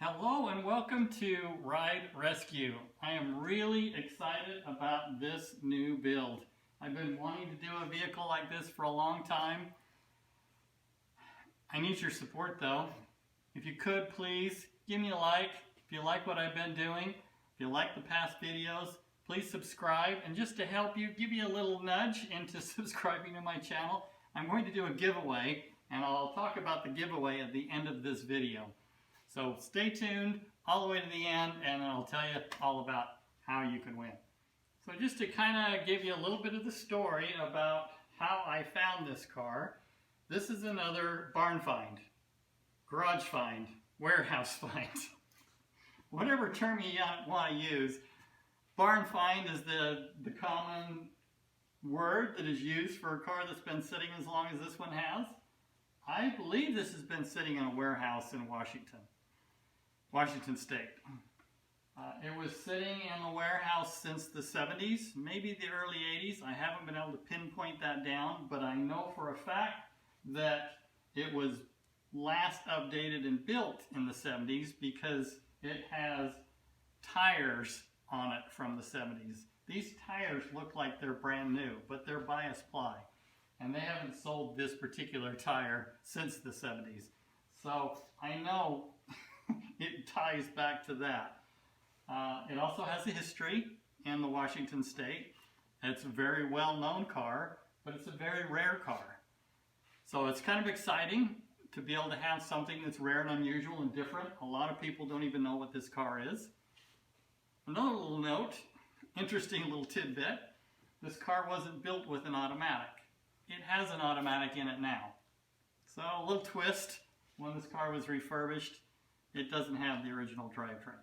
Hello and welcome to Ride Rescue. I am really excited about this new build. I've been wanting to do a vehicle like this for a long time. I need your support though. If you could, please give me a like. If you like what I've been doing, if you like the past videos, please subscribe. And just to help you, give you a little nudge into subscribing to my channel, I'm going to do a giveaway, and I'll talk about the giveaway at the end of this video. So stay tuned all the way to the end, and I'll tell you all about how you can win. So just to kind of give you a little bit of the story about how I found this car, this is another barn find, garage find, warehouse find. Whatever term you want to use, barn find is the common word that is used for a car that's been sitting as long as this one has. I believe this has been sitting in a warehouse in Washington State. It was sitting in the warehouse since the 70s, maybe the early 80s. I haven't been able to pinpoint that down, but I know for a fact that it was last updated and built in the 70s because it has tires on it from the 70s. These tires look like they're brand new, but they're bias ply. And they haven't sold this particular tire since the 70s. So I know it ties back to that. It also has a history in the Washington State. It's a very well-known car, but it's a very rare car. So it's kind of exciting to be able to have something that's rare and unusual and different. A lot of people don't even know what this car is. Another little note, interesting little tidbit, this car wasn't built with an automatic. It has an automatic in it now. So a little twist, when this car was refurbished, it doesn't have the original drivetrain.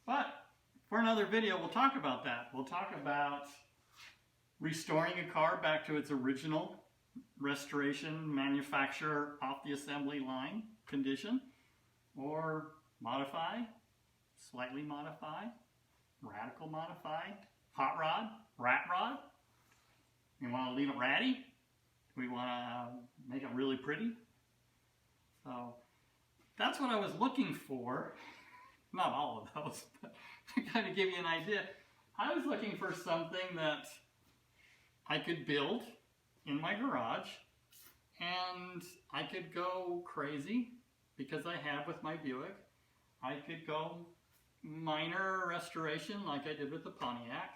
But for another video, we'll talk about that. We'll talk about restoring a car back to its original restoration, manufacturer, off the assembly line condition, or modify, slightly modify, radical modify, hot rod, rat rod. We want to leave it ratty. We want to make it really pretty. So that's what I was looking for. Not all of those, but to kind of give you an idea. I was looking for something that I could build in my garage, and I could go crazy because I have with my Buick. I could go minor restoration like I did with the Pontiac.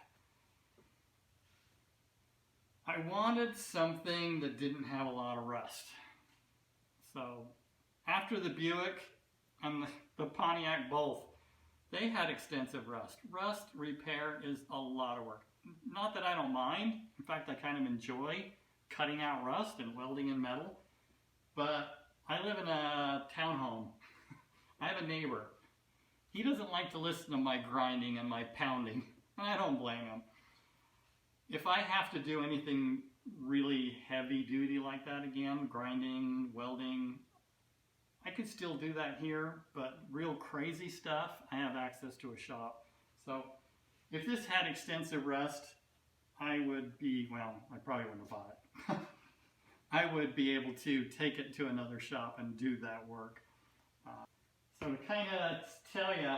I wanted something that didn't have a lot of rust. So after the Buick and the Pontiac both, they had extensive rust. Rust repair is a lot of work. Not that I don't mind. In fact, I kind of enjoy cutting out rust and welding in metal. But I live in a townhome. I have a neighbor. He doesn't like to listen to my grinding and my pounding, and I don't blame him. If I have to do anything really heavy duty like that again, grinding, welding, I could still do that here, but real crazy stuff, I have access to a shop. So if this had extensive rust, I would be, well, I probably wouldn't have bought it. I would be able to take it to another shop and do that work. So to kind of tell you,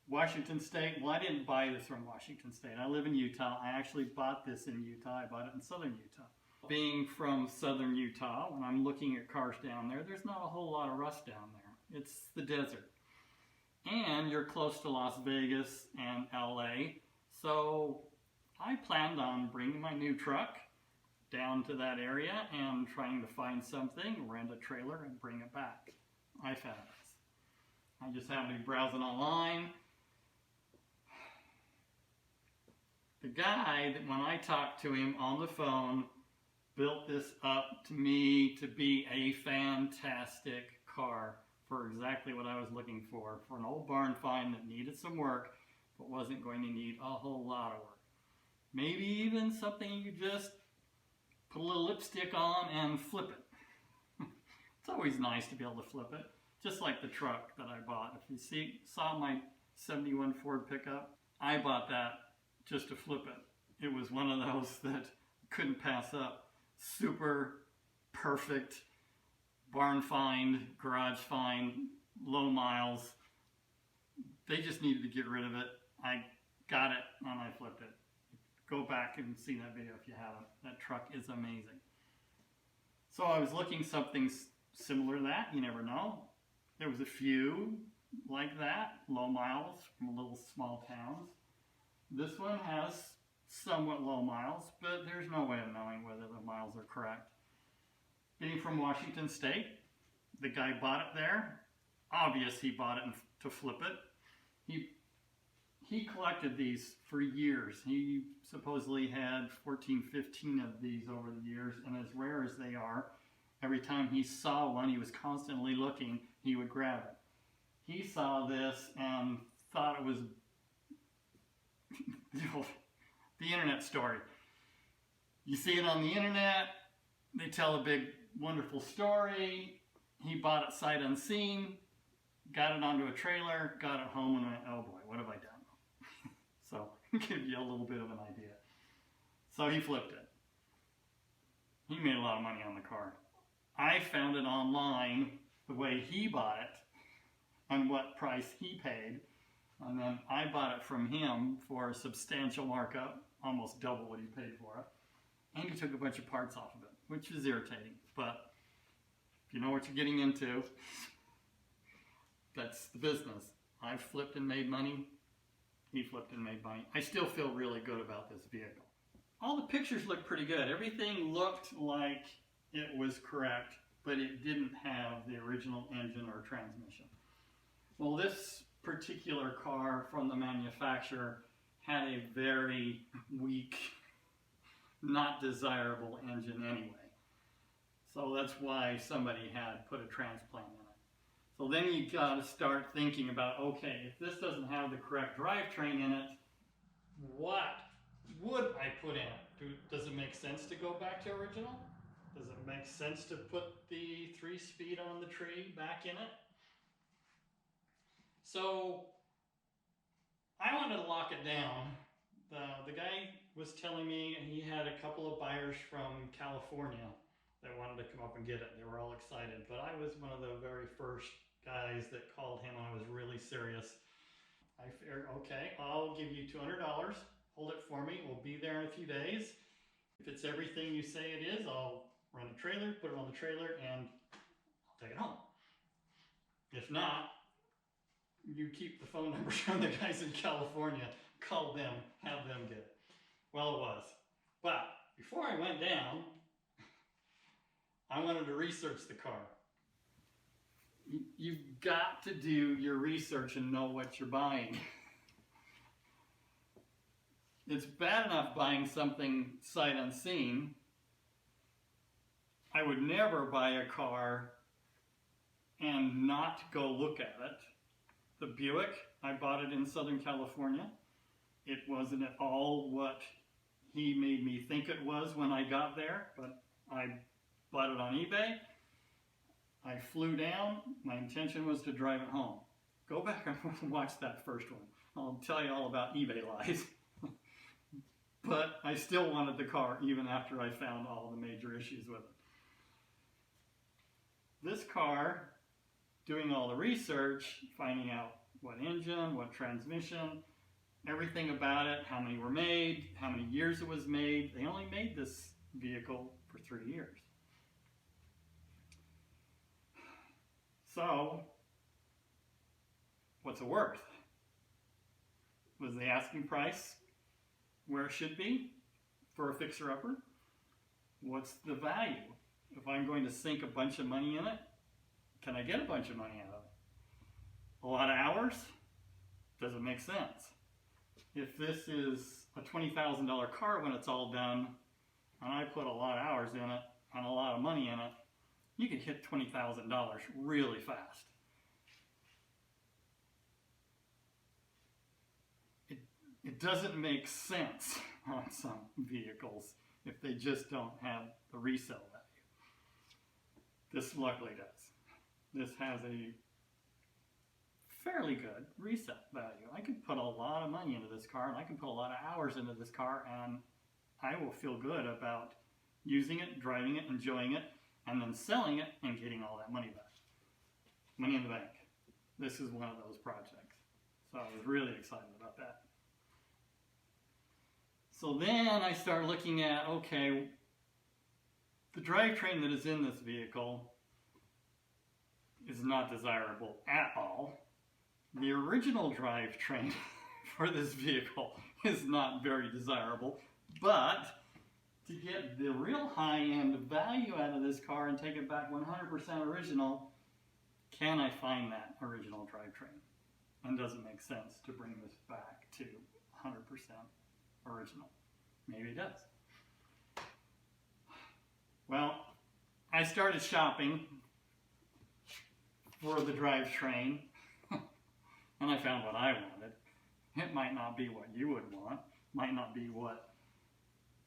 Washington State, well, I didn't buy this from Washington State. I live in Utah. I actually bought this in Utah. I bought it in southern Utah. Being from southern Utah, when I'm looking at cars down there, there's not a whole lot of rust down there. It's the desert. And you're close to Las Vegas and LA. So I planned on bringing my new truck down to that area and trying to find something, rent a trailer, and bring it back. I found this. I just happened to be browsing online. The guy, that when I talked to him on the phone, built this up to me to be a fantastic car for exactly what I was looking for an old barn find that needed some work, but wasn't going to need a whole lot of work. Maybe even something you just put a little lipstick on and flip it. It's always nice to be able to flip it, just like the truck that I bought. If you saw my 71 Ford pickup, I bought that just to flip it. It was one of those that couldn't pass up. Super perfect barn find, garage find, low miles. They just needed to get rid of it. I got it and I flipped it. Go back and see that video if you haven't. That truck is amazing. So I was looking something similar to that. You never know. There was a few like that, low miles from little small towns. This one has somewhat low miles, but there's no way of knowing whether the miles are correct. Being from Washington State, the guy bought it there. Obvious he bought it to flip it. He collected these for years. He supposedly had 14, 15 of these over the years, and as rare as they are, every time he saw one, he was constantly looking, he would grab it. He saw this and thought it was the internet story. You see it on the internet, they tell a big, wonderful story. He bought it sight unseen, got it onto a trailer, got it home, and went, oh boy, what have I done? So, give you a little bit of an idea. So he flipped it. He made a lot of money on the car. I found it online the way he bought it and what price he paid. And then I bought it from him for a substantial markup, almost double what he paid for it. And he took a bunch of parts off of it, which is irritating. But if you know what you're getting into, that's the business. I flipped and made money. He flipped and made money. I still feel really good about this vehicle. All the pictures look pretty good. Everything looked like it was correct, but it didn't have the original engine or transmission. Well, this particular car from the manufacturer had a very weak, not desirable engine anyway. So that's why somebody had put a transplant in it. So then you got to start thinking about, okay, if this doesn't have the correct drivetrain in it, what would I put in it? Does it make sense to go back to original? Does it make sense to put the 3-speed on the tree back in it? So I wanted to lock it down. The guy was telling me he had a couple of buyers from California that wanted to come up and get it. They were all excited, but I was one of the very first guys that called him when I was really serious. I figured, okay, I'll give you $200, hold it for me, we'll be there in a few days. If it's everything you say it is, I'll rent a trailer, put it on the trailer, and I'll take it home. If not, you keep the phone numbers from the guys in California, call them, have them get it. Well, it was. But before I went down, I wanted to research the car. You've got to do your research and know what you're buying. It's bad enough buying something sight unseen. I would never buy a car and not go look at it. The Buick, I bought it in Southern California. It wasn't at all what he made me think it was when I got there, but I bought it on eBay. I flew down. My intention was to drive it home. Go back and watch that first one. I'll tell you all about eBay lies. But I still wanted the car even after I found all the major issues with it. This car, doing all the research, finding out what engine, what transmission, everything about it, how many were made, how many years it was made. They only made this vehicle for 3 years. So, what's it worth? Was the asking price where it should be for a fixer-upper? What's the value? If I'm going to sink a bunch of money in it, can I get a bunch of money out of it? A lot of hours? Does it make sense? If this is a $20,000 car when it's all done, and I put a lot of hours in it and a lot of money in it, you could hit $20,000 really fast. It doesn't make sense on some vehicles if they just don't have the resale value. This luckily does. This has a fairly good resale value. I could put a lot of money into this car and I can put a lot of hours into this car and I will feel good about using it, driving it, enjoying it, and then selling it and getting all that money back. Money in the bank. this is one of those projects. So I was really excited about that. So then I started looking at, okay, the drivetrain that is in this vehicle is not desirable at all. The original drivetrain for this vehicle is not very desirable, but to get the real high-end value out of this car and take it back 100% original, can I find that original drivetrain? And does it make sense to bring this back to 100% original? Maybe it does. Well, I started shopping for the drivetrain, and I found what I wanted. It might not be what you would want, might not be what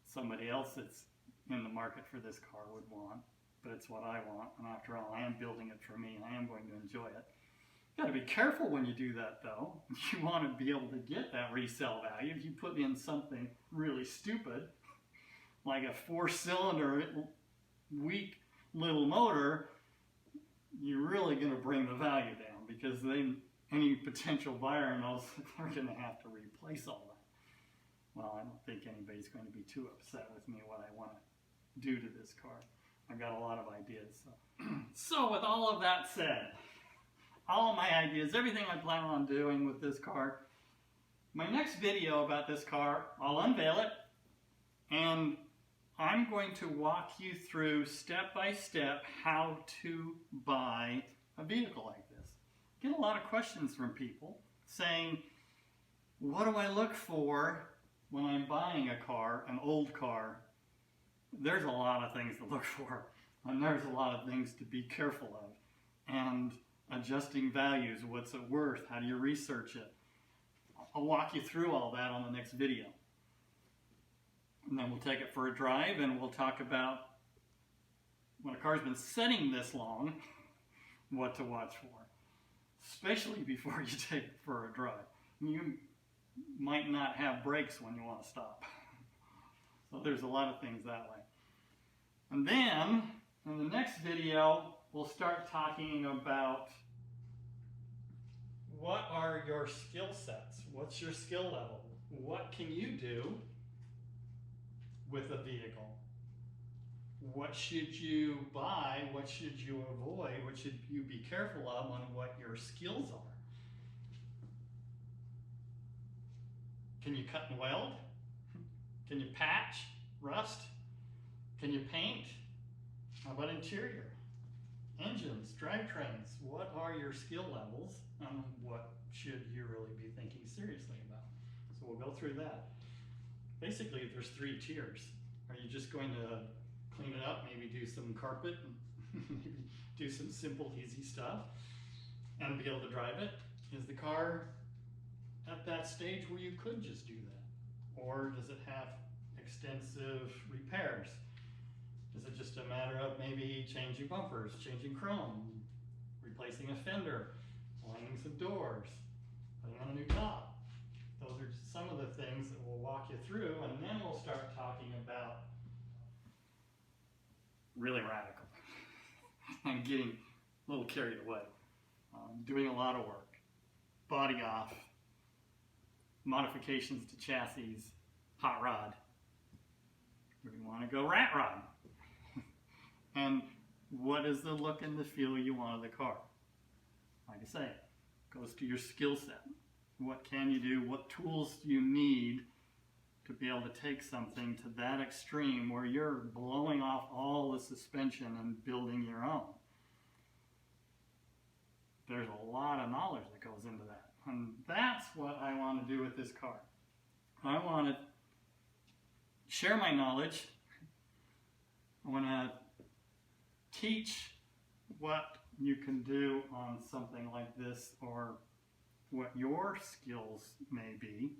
somebody else that's in the market for this car would want, but it's what I want, and after all, I am building it for me, and I am going to enjoy it. You got to be careful when you do that, though. You want to be able to get that resale value. If you put in something really stupid, like a 4-cylinder, weak little motor, you're really going to bring the value down, because any potential buyer knows they're going to have to replace all that. Well, I don't think anybody's going to be too upset with me what I want to do to this car. I've got a lot of ideas. So with all of that said, all of my ideas, everything I plan on doing with this car, my next video about this car, I'll unveil it, and I'm going to walk you through step by step how to buy a vehicle like this. I get a lot of questions from people saying, what do I look for when I'm buying a car, an old car? There's a lot of things to look for, and there's a lot of things to be careful of. And adjusting values, what's it worth? How do you research it? I'll walk you through all that on the next video. And then we'll take it for a drive, and we'll talk about, when a car's been sitting this long, what to watch for. Especially before you take it for a drive. You might not have brakes when you want to stop. So there's a lot of things that way. And then, in the next video, we'll start talking about what are your skill sets? What's your skill level? What can you do with a vehicle? What should you buy? What should you avoid? What should you be careful of on what your skills are? Can you cut and weld? Can you patch, rust? Can you paint? How about interior? Engines, drivetrains, what are your skill levels, and what should you really be thinking seriously about? So we'll go through that. Basically, there's 3 tiers. Are you just going to clean it up, maybe do some carpet, and maybe do some simple, easy stuff, and be able to drive it? Is the car at that stage where you could just do that? Or does it have extensive repairs? Is it just a matter of maybe changing bumpers, changing chrome, replacing a fender, lining some doors, putting on a new top? Those are just some of the things that we'll walk you through, and then we'll start talking about really radical and getting a little carried away. Doing a lot of work, body off, modifications to chassis, hot rod. We want to go rat rod. And what is the look and the feel you want of the car? Like I say, it goes to your skill set. What can you do? What tools do you need to be able to take something to that extreme where you're blowing off all the suspension and building your own? There's a lot of knowledge that goes into that. And that's what I want to do with this car. I want to share my knowledge. I want to teach what you can do on something like this, or what your skills may be.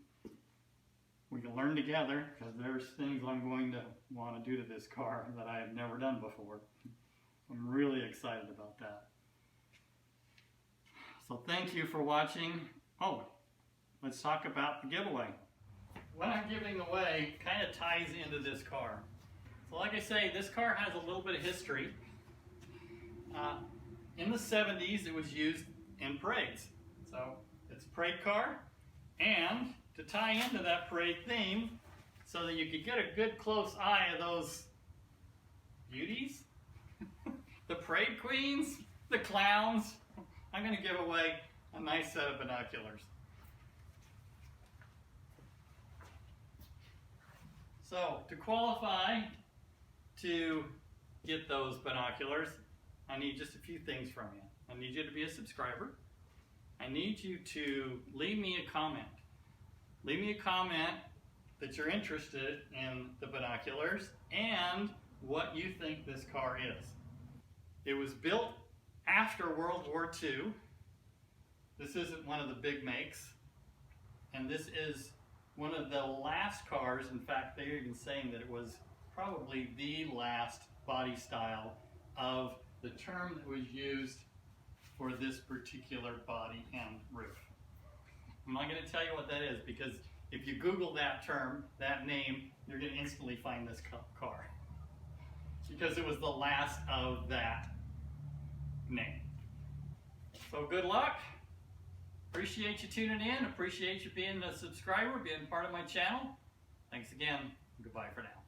We can learn together, because there's things I'm going to want to do to this car that I have never done before. I'm really excited about that. So thank you for watching. Oh, let's talk about the giveaway. What I'm giving away kind of ties into this car. So like I say, this car has a little bit of history. In the 70s, it was used in parades. So it's a parade car, and to tie into that parade theme, so that you could get a good close eye of those beauties, the parade queens, the clowns, I'm going to give away a nice set of binoculars. So to qualify to get those binoculars, I need just a few things from you. I need you to be a subscriber. I need you to leave me a comment. Leave me a comment that you're interested in the binoculars and what you think this car is. It was built after World War II. This isn't one of the big makes. And this is one of the last cars. In fact, they're even saying that it was probably the last body style of the term that was used for this particular body and roof. I'm not going to tell you what that is, because if you Google that term, that name, you're going to instantly find this car. Because it was the last of that name. So good luck. Appreciate you tuning in. Appreciate you being a subscriber, being part of my channel. Thanks again. Goodbye for now.